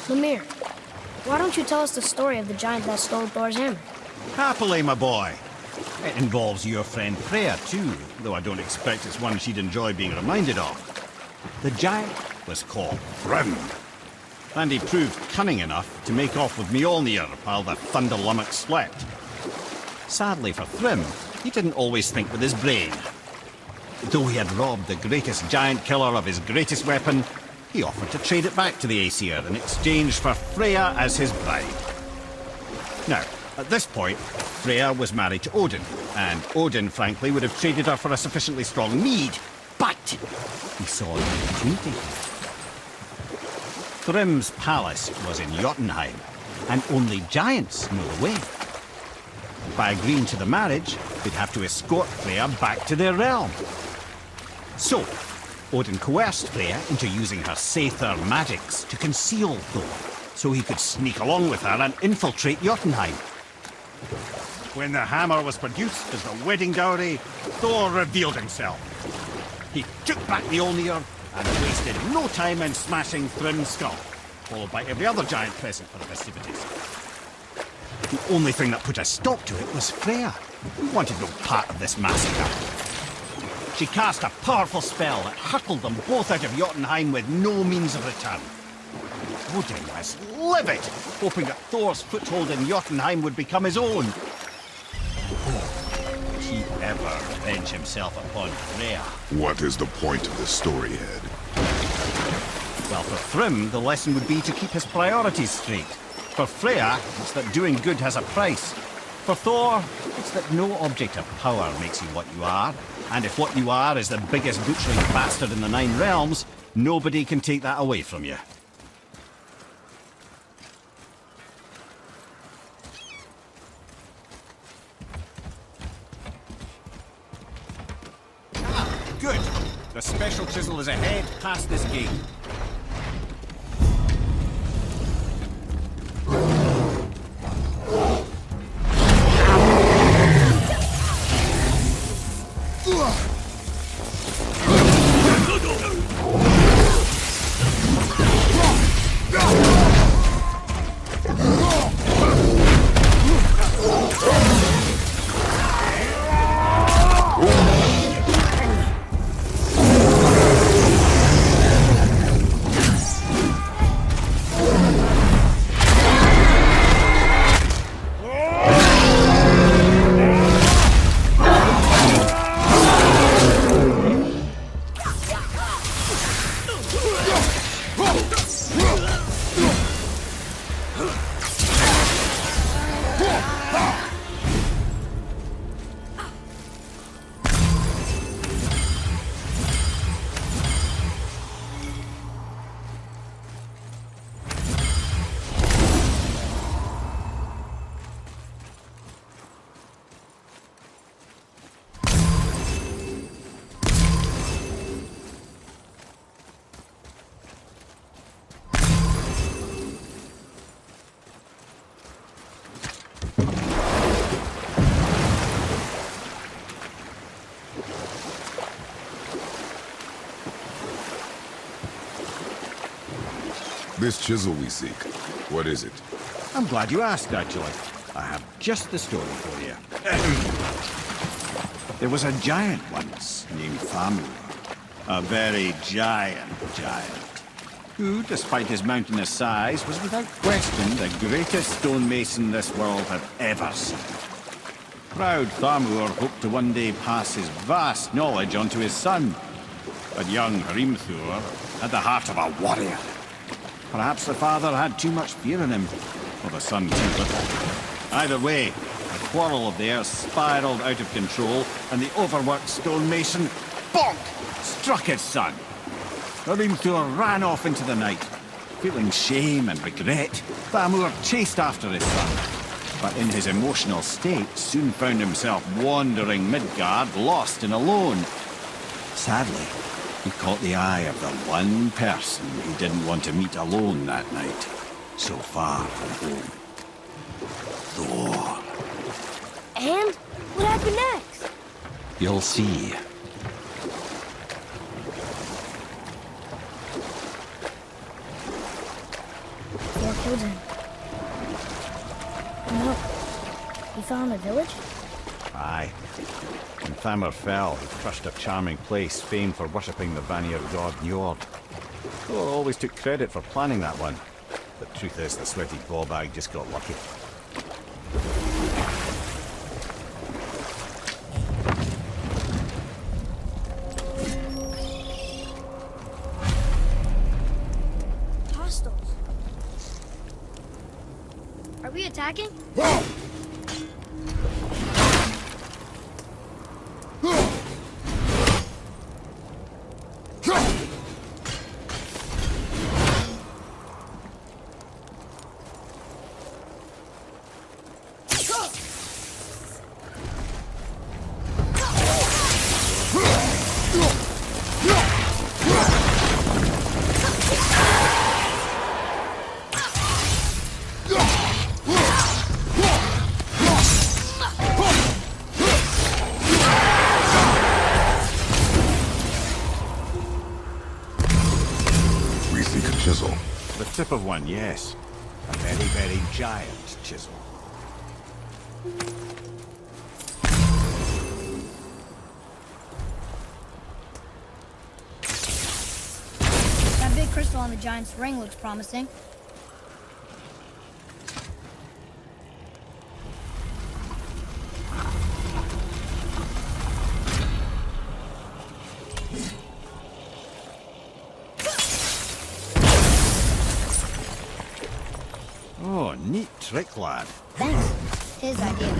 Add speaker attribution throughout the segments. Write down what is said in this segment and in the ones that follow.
Speaker 1: Mimir, why don't you tell us the story of the giant that stole Thor's hammer?
Speaker 2: Happily, my boy. It involves your friend Freya, too, though I don't expect it's one she'd enjoy being reminded of. The giant was called Thrym, and he proved cunning enough to make off with Mjolnir while the Thunder Lummox slept. Sadly for Thrym, he didn't always think with his brain. Though he had robbed the greatest giant killer of his greatest weapon, he offered to trade it back to the Aesir in exchange for Freya as his bride. Now, at this point, Freya was married to Odin, and Odin, frankly, would have traded her for a sufficiently strong mead, but he saw an opportunity. Thrym's palace was in Jotunheim, and only giants know the way. By agreeing to the marriage, they'd have to escort Freya back to their realm. So, Odin coerced Freya into using her Saether magics to conceal Thor, so he could sneak along with her and infiltrate Jotunheim. When the hammer was produced as the wedding dowry, Thor revealed himself. He took back the Mjolnir and wasted no time in smashing Thrym's skull, followed by every other giant present for the festivities. The only thing that put a stop to it was Freya, who wanted no part of this massacre. She cast a powerful spell that hurtled them both out of Jotunheim with no means of return. Odin was livid, hoping that Thor's foothold in Jotunheim would become his own. Oh, would he ever avenge himself upon Freya?
Speaker 3: What is the point of this story, Head?
Speaker 2: Well, for Thrym, the lesson would be to keep his priorities straight. For Freya, it's that doing good has a price. For Thor, it's that no object of power makes you what you are. And if what you are is the biggest butchering bastard in the Nine Realms, nobody can take that away from you. Good. The special chisel is ahead past this gate.
Speaker 3: This chisel we seek, what is it?
Speaker 2: I'm glad you asked, actually. I have just the story for you. There was a giant once named Mimir. A very giant, who, despite his mountainous size, was without question the greatest stonemason this world had ever seen. Proud Mimir hoped to one day pass his vast knowledge on to his son. But young Hrimthur had the heart of a warrior. Perhaps the father had too much fear in him, or the son too little. Either way, a quarrel of theirs spiraled out of control, and the overworked stonemason, bonk, struck his son. Hrimthur ran off into the night. Feeling shame and regret, Mimir chased after his son, but in his emotional state soon found himself wandering Midgard, lost and alone. Sadly, he caught the eye of the one person he didn't want to meet alone that night, so far from home. Thor.
Speaker 1: And what happened next?
Speaker 2: You'll see.
Speaker 1: killed him. No. He fell in the village?
Speaker 2: Aye. When Thamur fell, he crushed a charming place famed for worshipping the Vanir god Njord. Thor always took credit for planning that one. But truth is, the sweaty ballbag just got lucky.
Speaker 1: Hostiles. Are we attacking?
Speaker 3: Chisel.
Speaker 2: The tip of one, yes. A very, very giant chisel.
Speaker 1: That big crystal on the giant's ring looks promising.
Speaker 2: Oh, neat trick, lad.
Speaker 1: Thanks. His idea.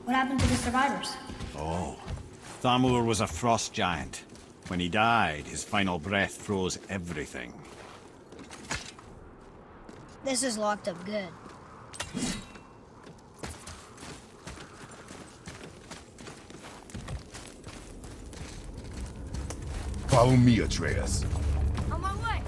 Speaker 1: What happened to the survivors?
Speaker 2: Oh, Thamur was a frost giant. When he died, his final breath froze everything.
Speaker 1: This is locked up good.
Speaker 3: Follow me, Atreus.
Speaker 1: On my way.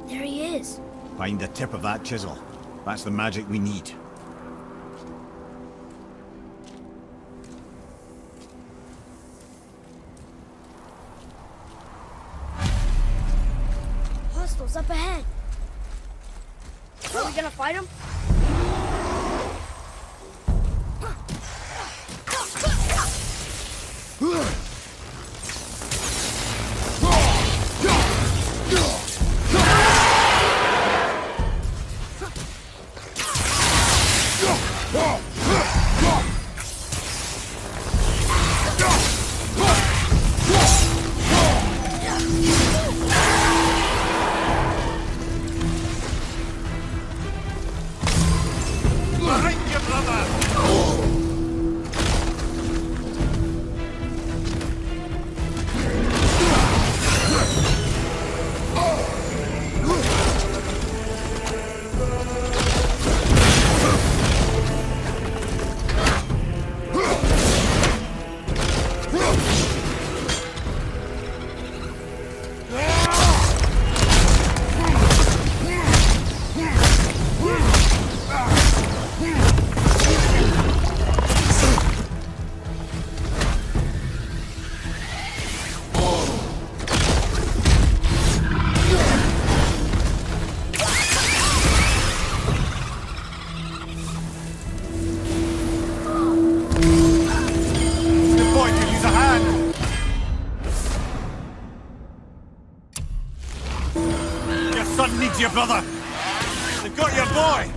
Speaker 1: There he is.
Speaker 2: Find the tip of that chisel. That's the magic we need.
Speaker 1: Hostiles up ahead. Are we gonna fight him?
Speaker 2: you, brother! They've got your boy!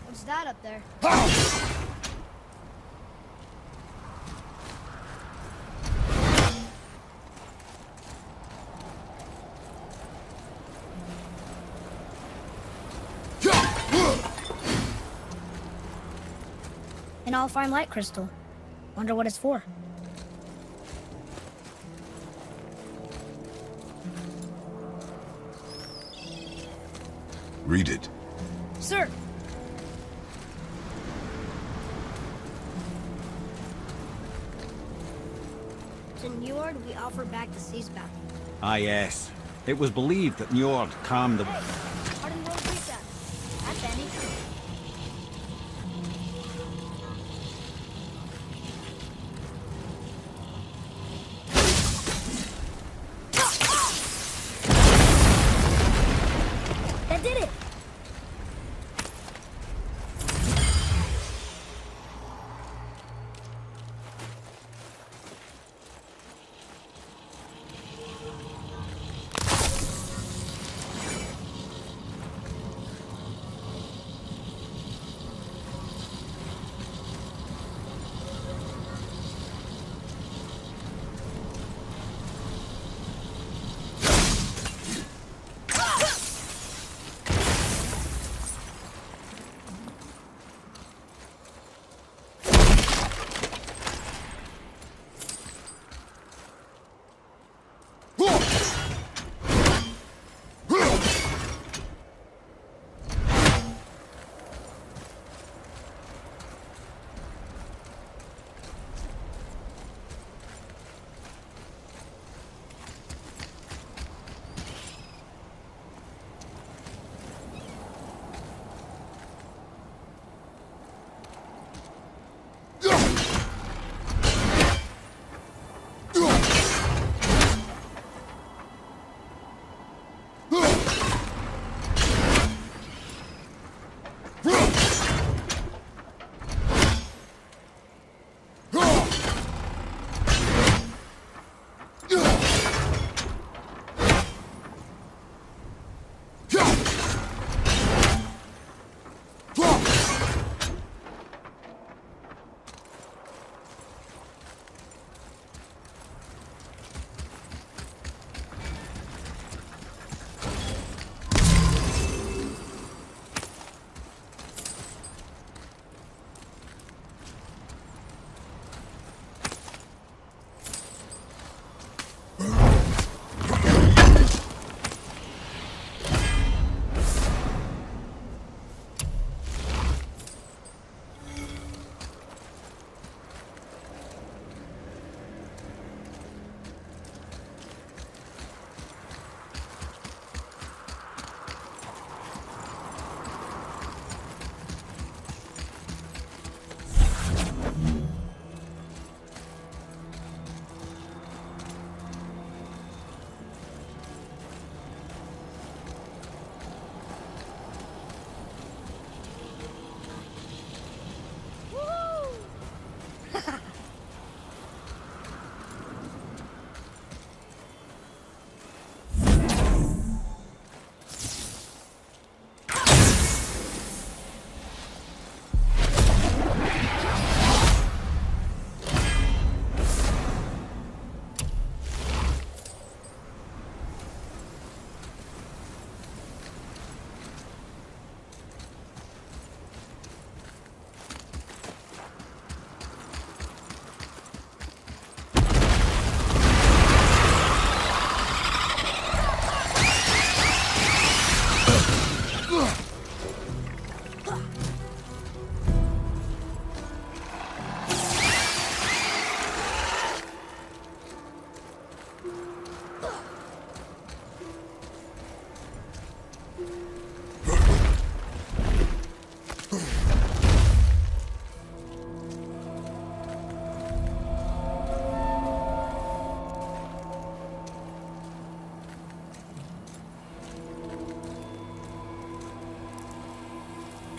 Speaker 1: What's that up there? An all-fine light crystal. Wonder what it's for.
Speaker 3: Read it.
Speaker 1: Sir! To Njord, we offer back the sea's bounty.
Speaker 2: Ah, yes. It was believed that Njord calmed the...
Speaker 1: Pardon world reset. That's Annie. That did it!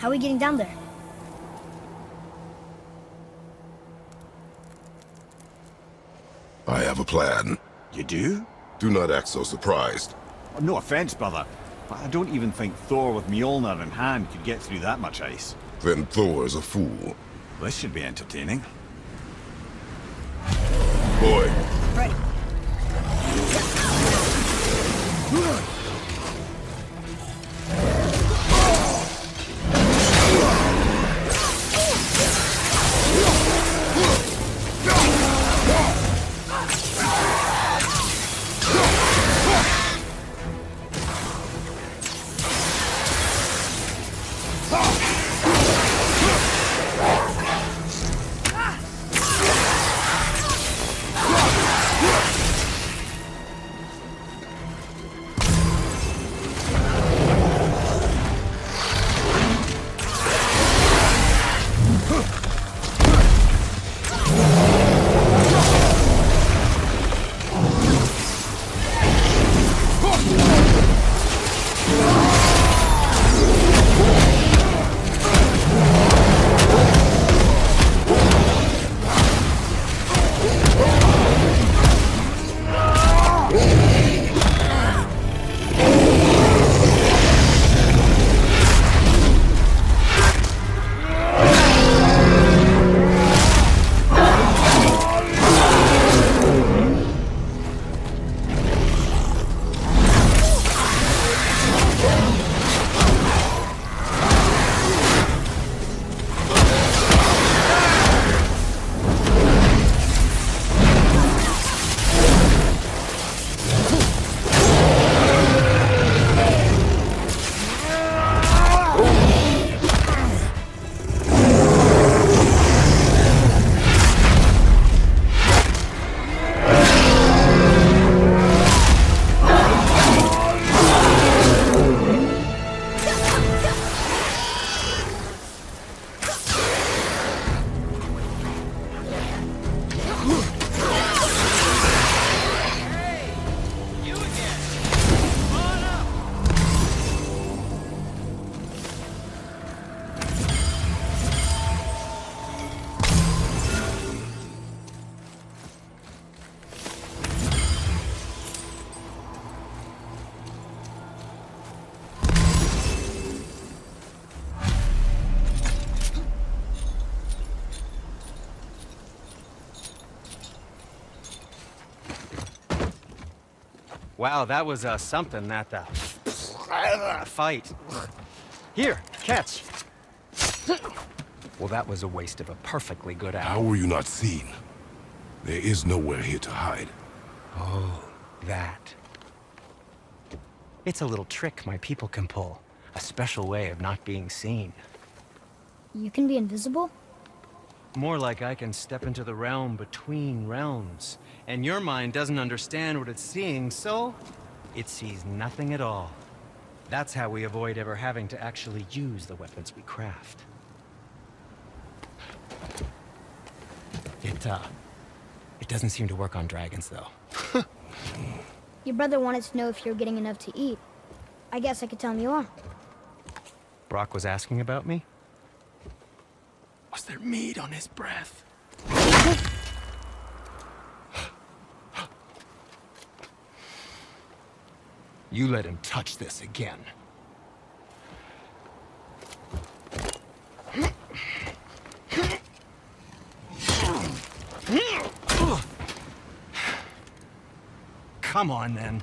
Speaker 1: How are we getting down there?
Speaker 3: I have a plan.
Speaker 2: You do?
Speaker 3: Do not act so surprised.
Speaker 2: No offense, brother, but I don't even think Thor with Mjolnir in hand could get through that much ice.
Speaker 3: Then Thor is a fool.
Speaker 2: This should be entertaining.
Speaker 3: Boy,
Speaker 1: Ready.
Speaker 4: Wow, that was something, that fight. Here, catch. Well, that was a waste of a perfectly good hour.
Speaker 3: how were you not seen? There is nowhere here to hide.
Speaker 4: Oh, that. It's a little trick my people can pull. A special way of not being seen.
Speaker 1: You can be invisible?
Speaker 4: More like I can step into the realm between realms. And your mind doesn't understand what it's seeing, so it sees nothing at all. That's how we avoid ever having to actually use the weapons we craft. It doesn't seem to work on dragons, though.
Speaker 1: Your brother wanted to know if you're getting enough to eat. I guess I could tell him you are.
Speaker 4: Brock was asking about me? Was there meat on his breath? You let him touch this again. Come on, then.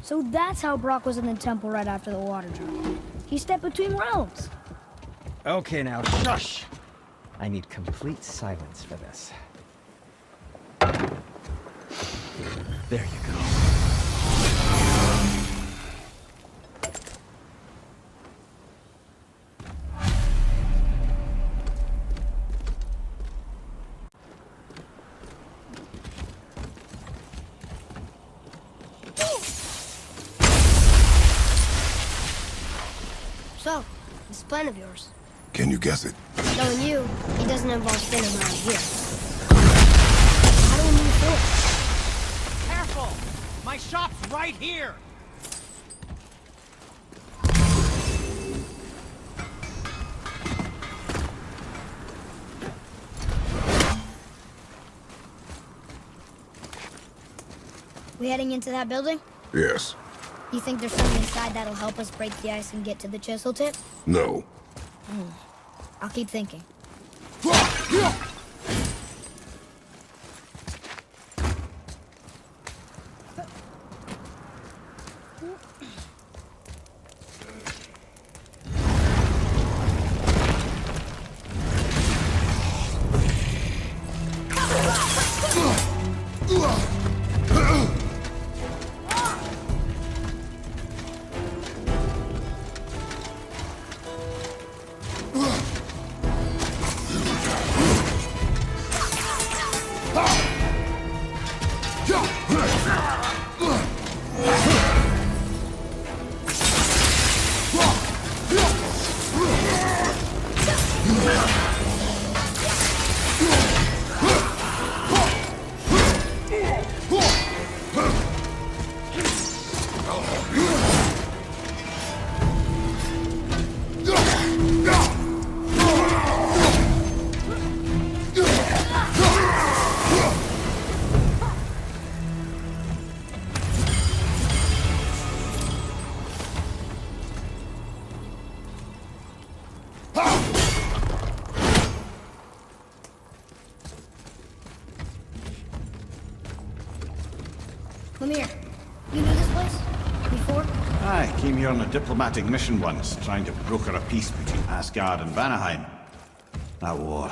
Speaker 1: So that's how Brock was in the temple right after the water drop. He stepped between realms.
Speaker 4: Okay, now shush! I need complete silence for this. There you go.
Speaker 1: So, this plan of yours.
Speaker 3: Can you guess it?
Speaker 1: Knowing you, he doesn't involve standing around here. How do we move forward?
Speaker 4: Careful! My shop's right here!
Speaker 1: We heading into that building?
Speaker 3: Yes.
Speaker 1: You think there's something inside that'll help us break the ice and get to the chisel tip?
Speaker 3: No.
Speaker 1: I'll keep thinking. Mimir, you knew this place? Before?
Speaker 2: I came here on a diplomatic mission once, trying to broker a peace between Asgard and Vanaheim. That war.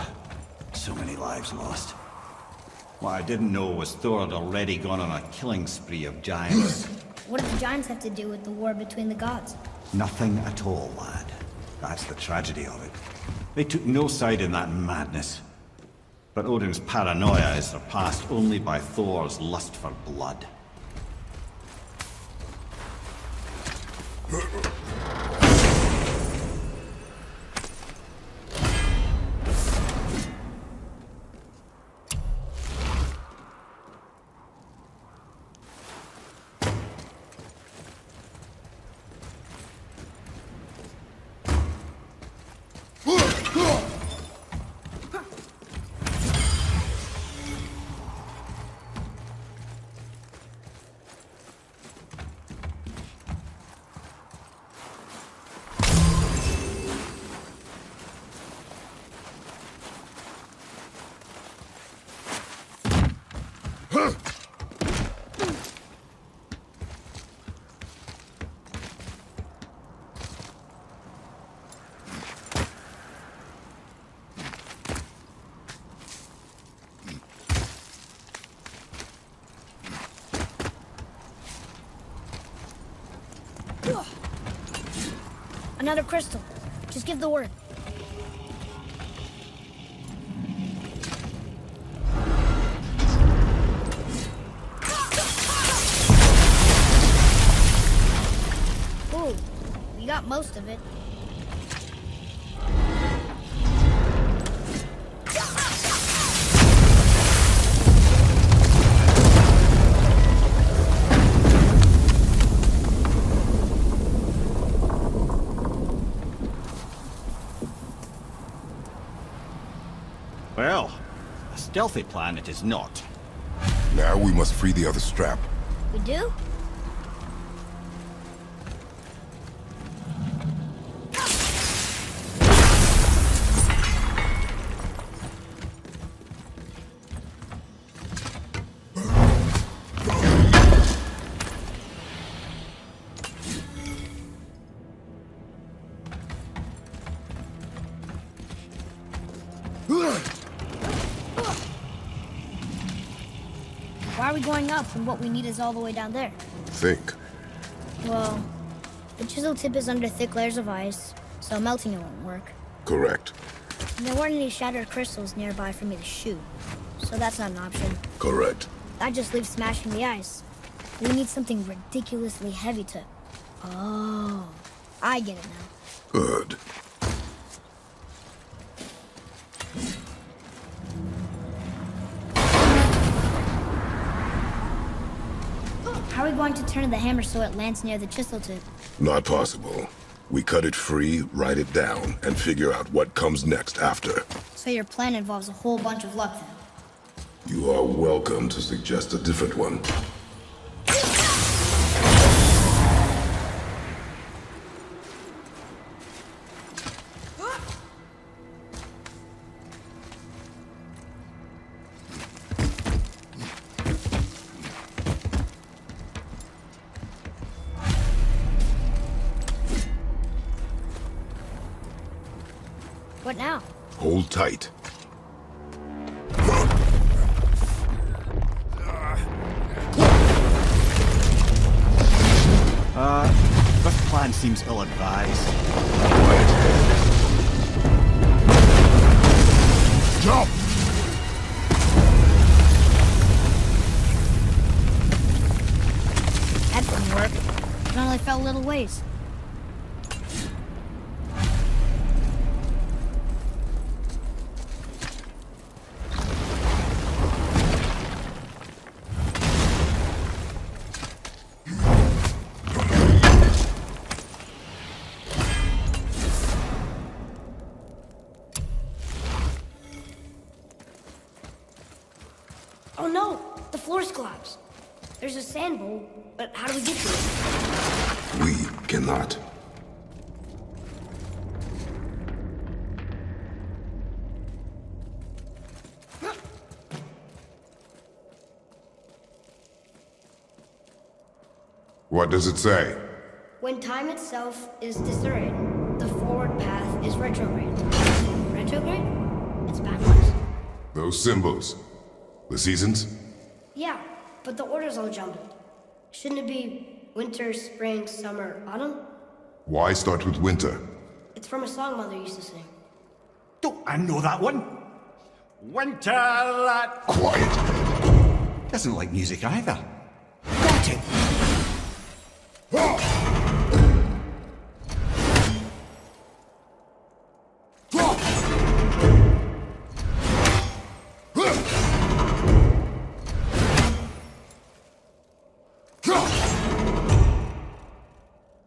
Speaker 2: So many lives lost. What I didn't know was Thor had already gone on a killing spree of giants.
Speaker 1: What did the giants have to do with the war between the gods?
Speaker 2: Nothing at all, lad. That's the tragedy of it. They took no side in that madness. But Odin's paranoia is surpassed only by Thor's lust for blood.
Speaker 1: Another crystal. Just give the word. Ooh, we got most of it.
Speaker 2: Well, a stealthy plan it is not.
Speaker 3: Now we must free the other strap.
Speaker 1: We do? Why are we going up when what we need is all the way down there?
Speaker 3: Think.
Speaker 1: Well, the chisel tip is under thick layers of ice, so melting it won't work.
Speaker 3: Correct.
Speaker 1: And there weren't any shattered crystals nearby for me to shoot, so that's not an option.
Speaker 3: Correct.
Speaker 1: That just leaves smashing the ice. We need something ridiculously heavy to... Oh, I get it now.
Speaker 3: Good.
Speaker 1: How are we going to turn the hammer so it lands near the chisel tip?
Speaker 3: Not possible. We cut it free, write it down, and figure out what comes next after.
Speaker 1: So your plan involves a whole bunch of luck then?
Speaker 3: You are welcome to suggest a different one.
Speaker 1: What now?
Speaker 3: Hold tight.
Speaker 2: This plan seems ill-advised.
Speaker 3: Quiet. Jump!
Speaker 1: That didn't work. It only fell a little ways. Oh no! The floor's collapsed. There's a sand bowl, but how do we get to it?
Speaker 3: We cannot.
Speaker 5: What does it say?
Speaker 1: When time itself is disarrayed, the forward path is retrograde. Retrograde? It's backwards.
Speaker 5: Those symbols. The seasons?
Speaker 1: Yeah, but the order's all jumbled. Shouldn't it be winter, spring, summer, autumn?
Speaker 5: Why start with winter?
Speaker 1: It's from a song Mother used to sing.
Speaker 2: Don't I know that one? Winter that
Speaker 5: Quiet.
Speaker 2: doesn't like music either. Got it.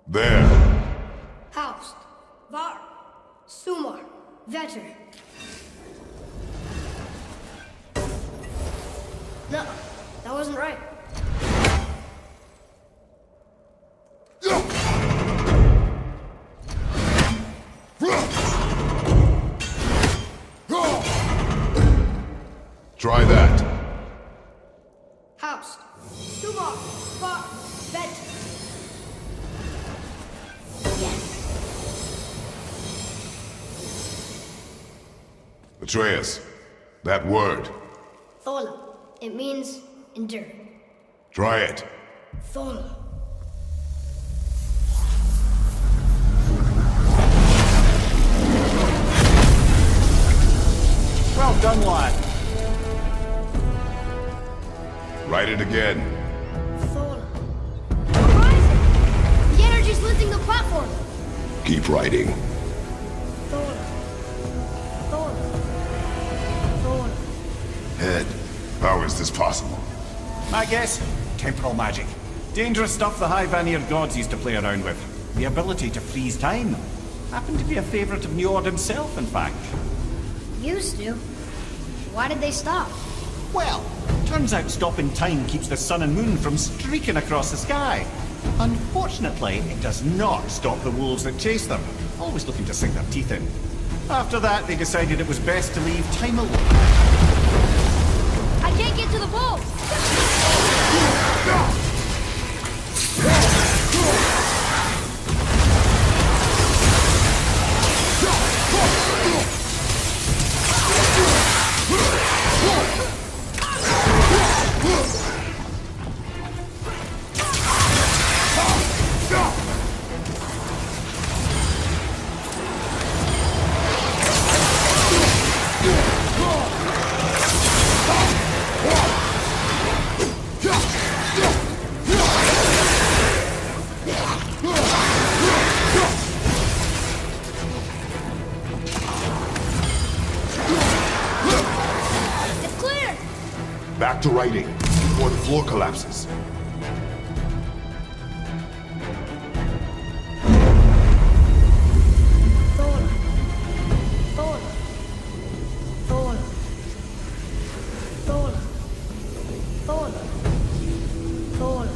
Speaker 5: There.
Speaker 1: Haust, Var, Sumar, Vetter. No, that wasn't right.
Speaker 5: Try that.
Speaker 1: Haust, Sumar, Var, Vetter. Yes.
Speaker 5: Atreus, that word.
Speaker 1: Thola. It means endure.
Speaker 5: Try it.
Speaker 1: Thola.
Speaker 2: Well done, lad.
Speaker 5: Write it again.
Speaker 1: Thola. We're rising! The energy's lifting the platform!
Speaker 3: Keep writing.
Speaker 1: Thola. Thola. Thola.
Speaker 3: Head.
Speaker 5: How is this possible?
Speaker 2: My guess? Temporal magic. Dangerous stuff the High Vanir gods used to play around with. The ability to freeze time. Happened to be a favorite of Njord himself, in fact.
Speaker 1: Used to. Why did they stop?
Speaker 2: Well, turns out stopping time keeps the sun and moon from streaking across the sky. Unfortunately, it does not stop the wolves that chase them, always looking to sink their teeth in. After that, they decided it was best to leave time alone.
Speaker 1: I can't get to the boat! It's clear!
Speaker 5: Back to writing before the floor collapses.
Speaker 1: Thola. Thola. Thola. Thola. Thola. Thola.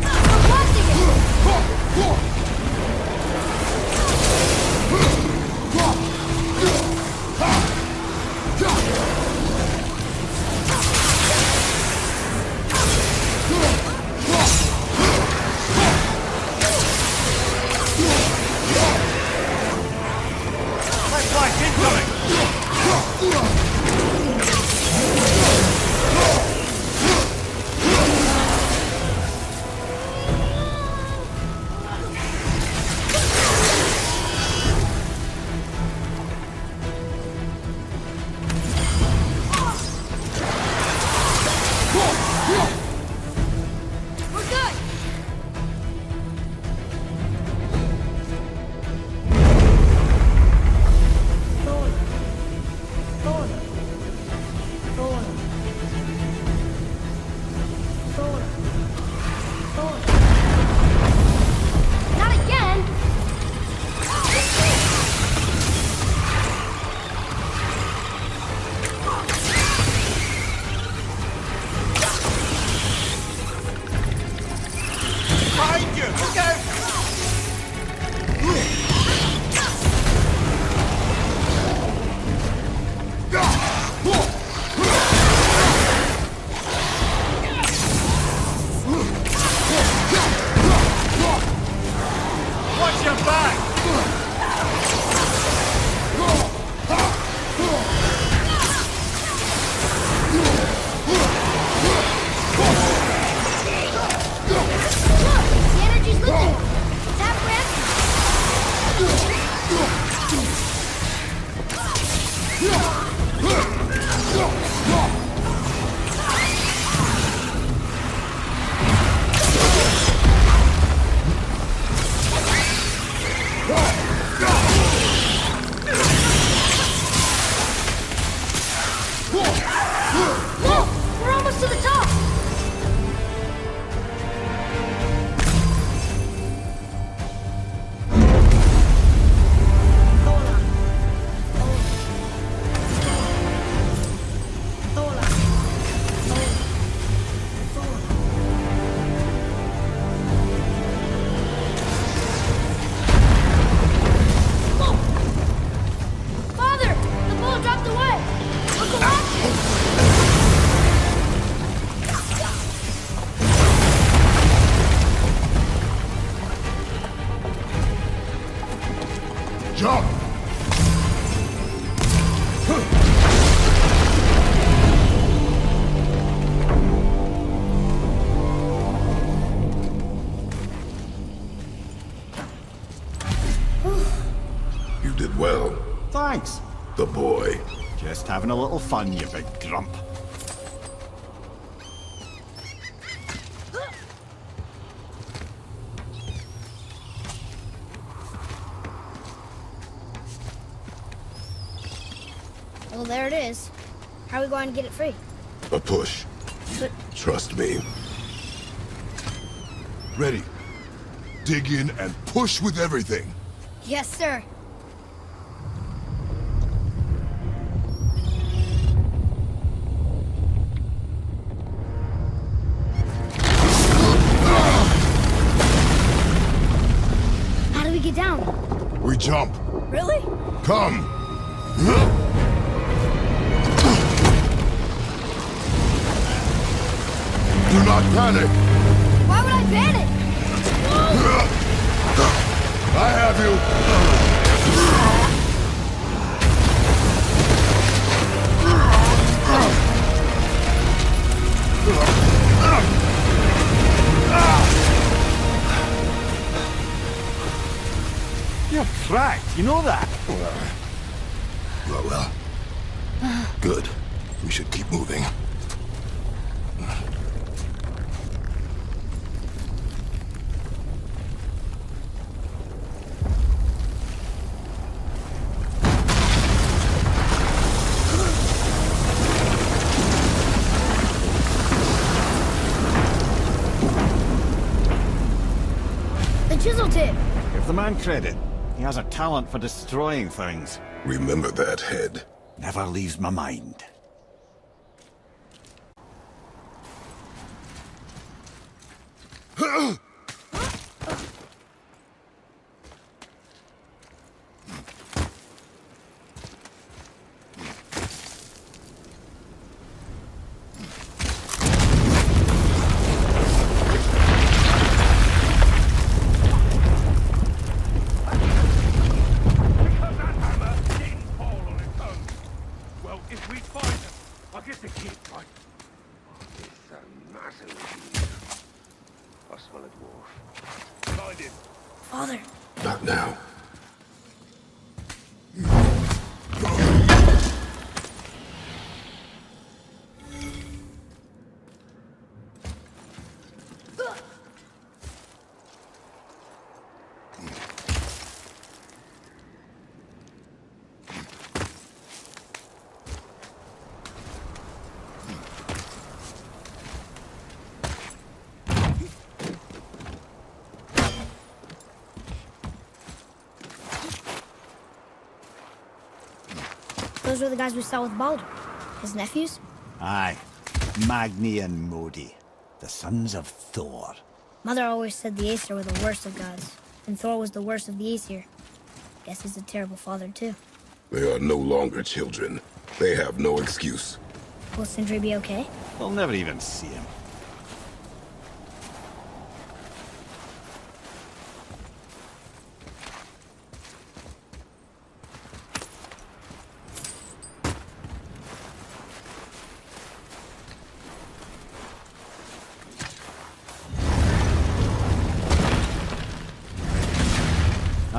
Speaker 1: I'm blasting it!
Speaker 2: Thanks.
Speaker 3: The boy.
Speaker 2: Just having a little fun, you big grump.
Speaker 1: Well, there it is. How are we going to get it free?
Speaker 3: A push.
Speaker 1: But
Speaker 3: Trust me.
Speaker 5: Ready. Dig in and push with everything.
Speaker 1: yes, sir. How do we get down?
Speaker 5: We jump.
Speaker 1: Really?
Speaker 5: Come. Do not panic.
Speaker 1: Why would I panic?
Speaker 5: I have you.
Speaker 2: You're cracked, you know that?
Speaker 5: Well. Good. We should keep moving.
Speaker 1: The chisel tip.
Speaker 2: Give the man credit. He has a talent for destroying things.
Speaker 3: Remember that head.
Speaker 2: Never leaves my mind.
Speaker 6: Well, if we find them, I guess they keep right. It's a massive. I smell a dwarf. Find him.
Speaker 1: Father.
Speaker 3: Not now.
Speaker 1: Those were the guys we saw with Baldur. His nephews?
Speaker 2: Aye. Magni and Modi. The sons of Thor.
Speaker 1: Mother always said the Aesir were the worst of gods, and Thor was the worst of the Aesir. Guess he's a terrible father, too.
Speaker 3: They are no longer children. They have no excuse.
Speaker 1: Will Sindri be okay?
Speaker 2: They'll never even see him.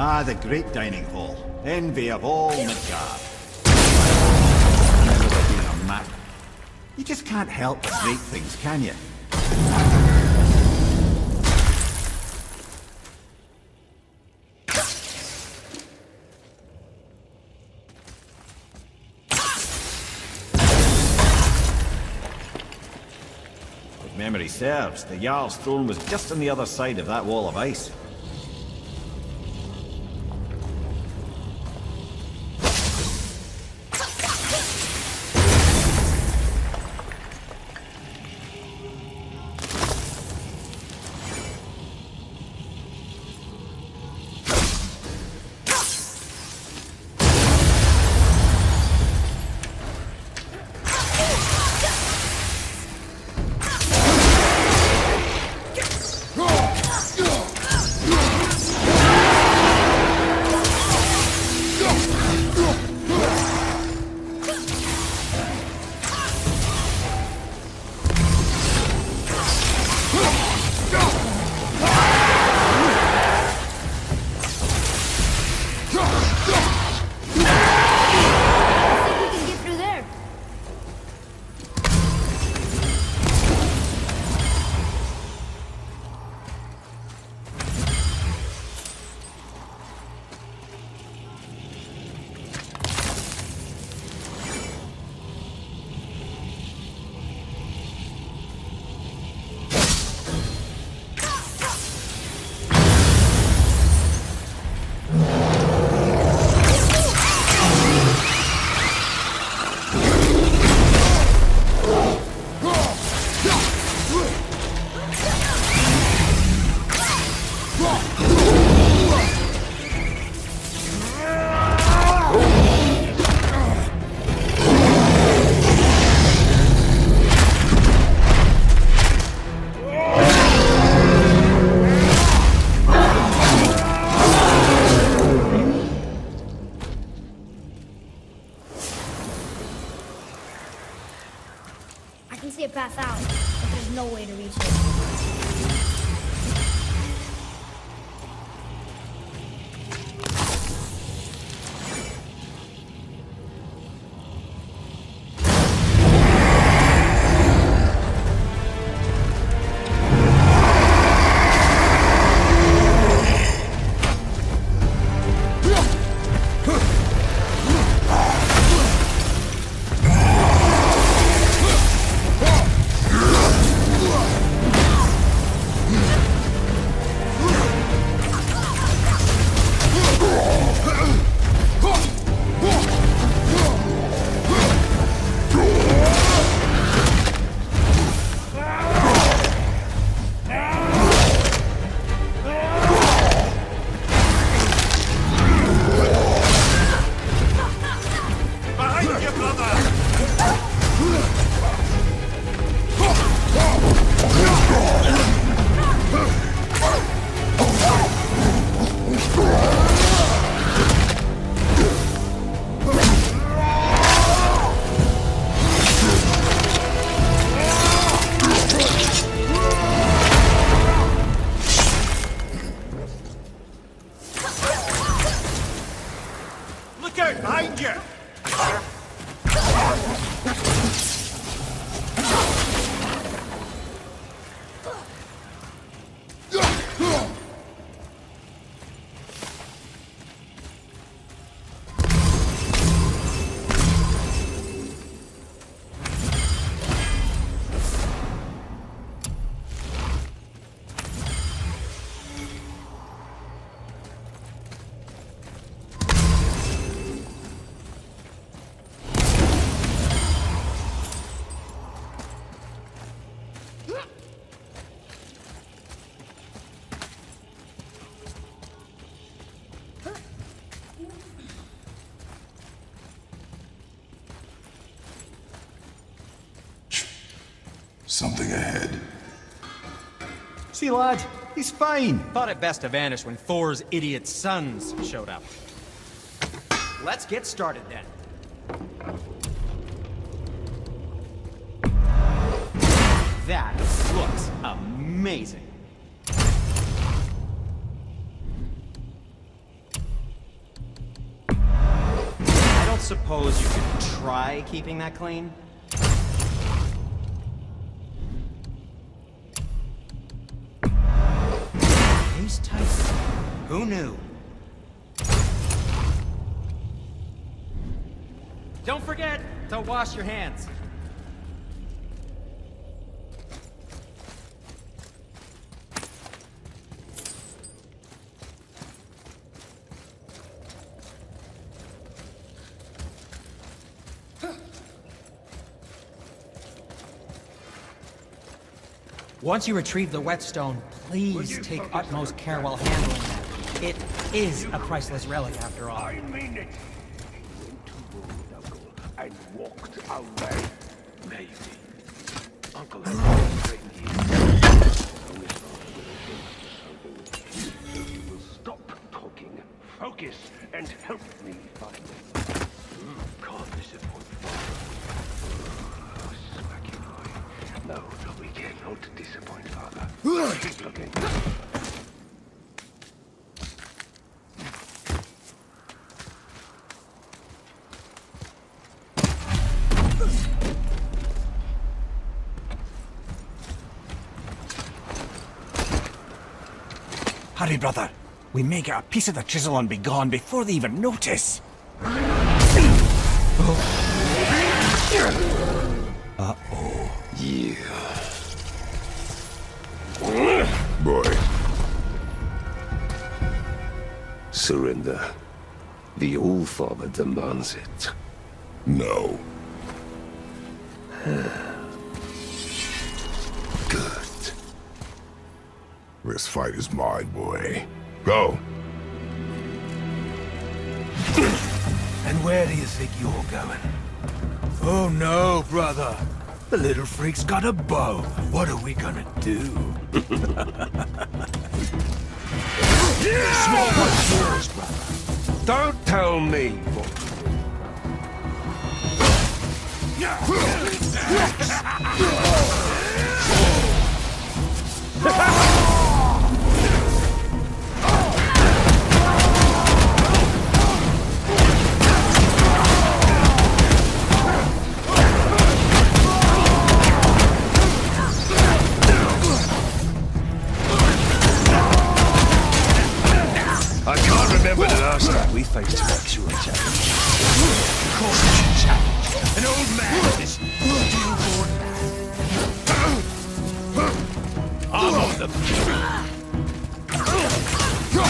Speaker 2: Ah, the great dining hall. Envy of all Midgard. Remember there being a map. You just can't help but break things, can you? If memory serves, the Jarl's throne was just on the other side of that wall of ice.
Speaker 1: out, but there's no way to reach it.
Speaker 5: Something ahead.
Speaker 2: See, lad, he's fine.
Speaker 4: Thought it best to vanish when Thor's idiot sons showed up. Let's get started then. That looks amazing. I don't suppose you could try keeping that clean? He's tight. Who knew? Don't forget to wash your hands. Once you retrieve the whetstone, please take utmost care while handling it. It is a priceless relic after all.
Speaker 6: I mean it. He went to Uncle and walked away. Maybe. Uncle has been trained here. So you will stop talking, focus, and help me find them. Can't disappoint Father. Smacky boy. No, we cannot disappoint Father. Keep looking.
Speaker 2: Hurry, brother. We may get a piece of the chisel and be gone before they even notice.
Speaker 3: Yeah. Boy.
Speaker 6: Surrender. The All-Father demands it.
Speaker 3: No.
Speaker 6: Good.
Speaker 3: This fight is mine, boy. Go.
Speaker 7: And where do you think you're going? Oh no, brother. The little freak's got a bow. What are we gonna do? Small one's yours, brother.
Speaker 6: Don't tell me what to do. I can't remember the last time we faced an actual challenge. Of course it's a challenge. An old man and this stillborn lad. I'm on the I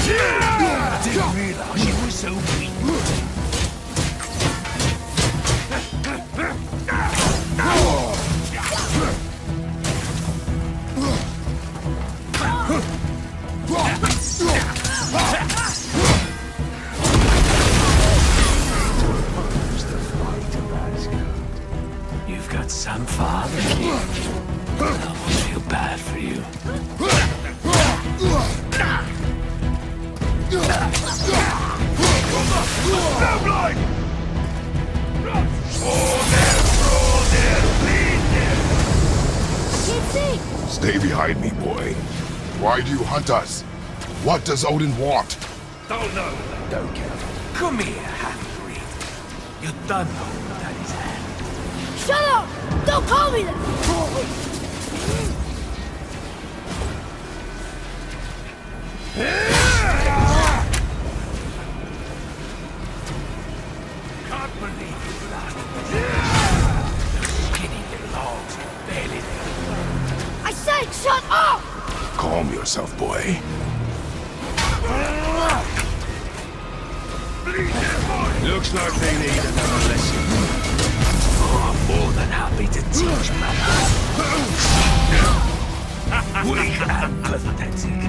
Speaker 6: didn't realize you were so weak. You've got some father here. I almost feel bad for you.
Speaker 1: Can't see.
Speaker 3: Stay behind me, boy. Why do you hunt us? What does Odin want?
Speaker 6: Don't know. Don't care.
Speaker 7: Come here, half-breed. You done know that is hand.
Speaker 1: Shut up! Don't call me that!
Speaker 7: Can't believe you, lad. Skinny little hogs, barely there.
Speaker 1: I said shut up!
Speaker 3: Calm yourself, boy.
Speaker 6: Looks like they need another lesson.
Speaker 7: Oh, I'm more than happy to teach manners. Weak and pathetic.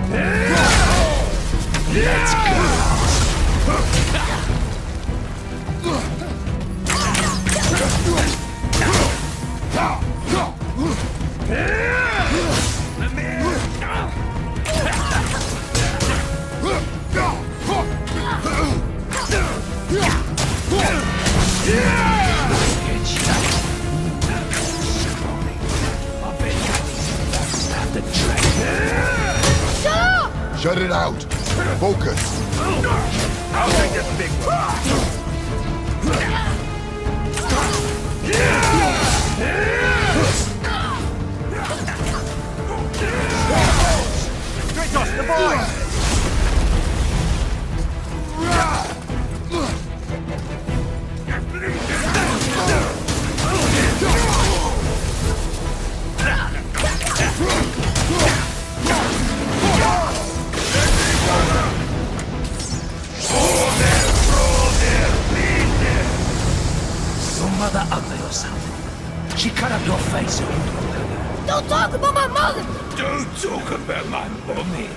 Speaker 7: Let's
Speaker 3: Shut it out. Focus.
Speaker 6: I'll take this big one.
Speaker 2: Kratos, the boy!
Speaker 7: Your mother ugly or something. She cut up your face.
Speaker 1: Don't talk about my mother!
Speaker 7: Don't talk about my mommy.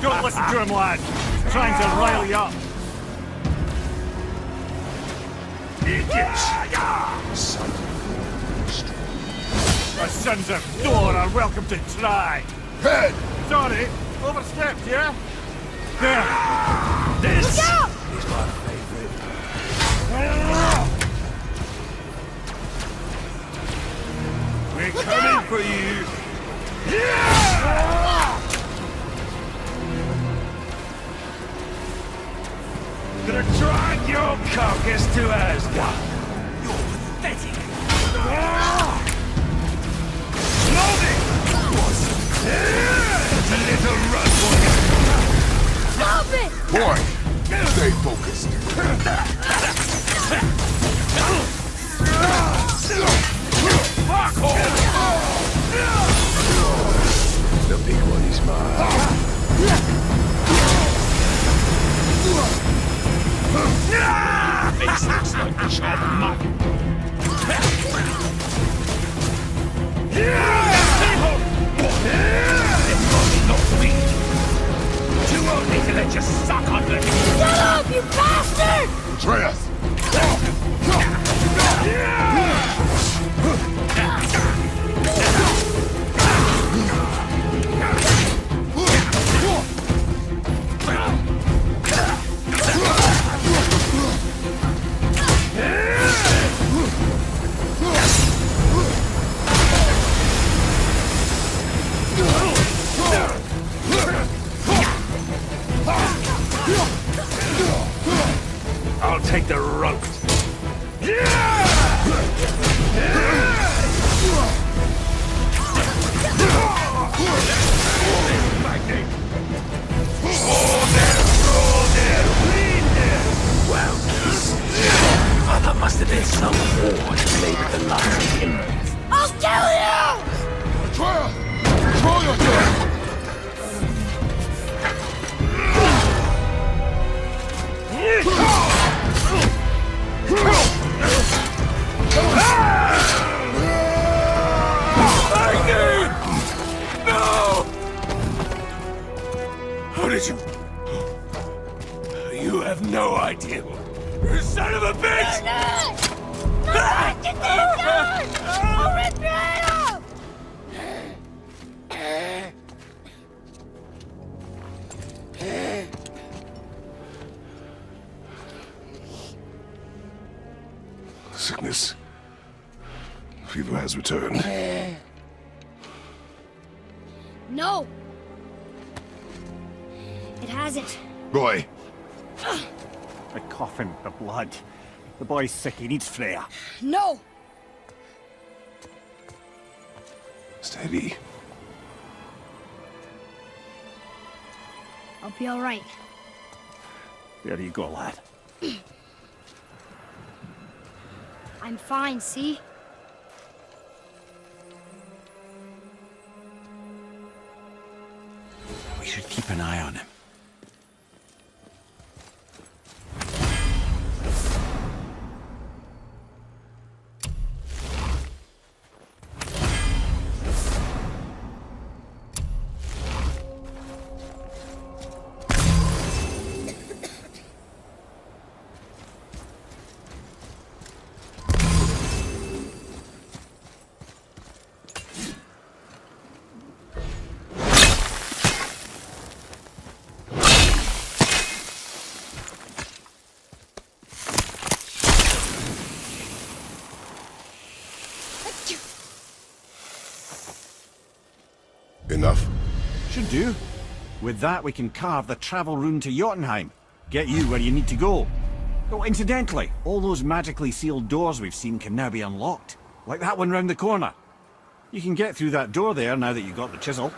Speaker 2: Don't listen to him, lad. He's trying to rile you up. The sons of Thor are welcome to try.
Speaker 3: Head!
Speaker 2: Sorry, overstepped, yeah? There.
Speaker 7: This
Speaker 1: Look out!
Speaker 7: is my favorite.
Speaker 6: We're
Speaker 1: Look
Speaker 6: coming
Speaker 1: out!
Speaker 6: for you. Gonna drag your carcass to Asgard.
Speaker 7: You're pathetic.
Speaker 6: Loading! It's a little run for you.
Speaker 1: Stop it!
Speaker 3: Boy, stay focused.
Speaker 6: Fuck off! The big one is mine. Face looks like chopped mutton. Not me. Too only to let you suck on the...
Speaker 1: Shut up, you bastard!
Speaker 3: Atreus!
Speaker 7: take the roast. Magni! Well, there must have been some war to lay with the last of him.
Speaker 1: I'll kill you!
Speaker 5: Trial! Control yourself!
Speaker 7: No! How did you... You have no idea. You son of a bitch!
Speaker 1: I'll rip your head off!
Speaker 5: Sickness. Fever has returned.
Speaker 1: No! It hasn't.
Speaker 5: Roy,
Speaker 2: The coffin, the blood. The boy's sick, he needs Freya.
Speaker 1: No!
Speaker 5: steady.
Speaker 1: I'll be alright.
Speaker 2: There you go, lad.
Speaker 1: I'm fine, see?
Speaker 2: We should keep an eye on him.
Speaker 3: Enough?
Speaker 2: Should do. With that, we can carve the travel rune to Jotunheim. Get you where you need to go. Oh, incidentally, all those magically sealed doors we've seen can now be unlocked. Like that one round the corner. You can get through that door there now that you've got the chisel.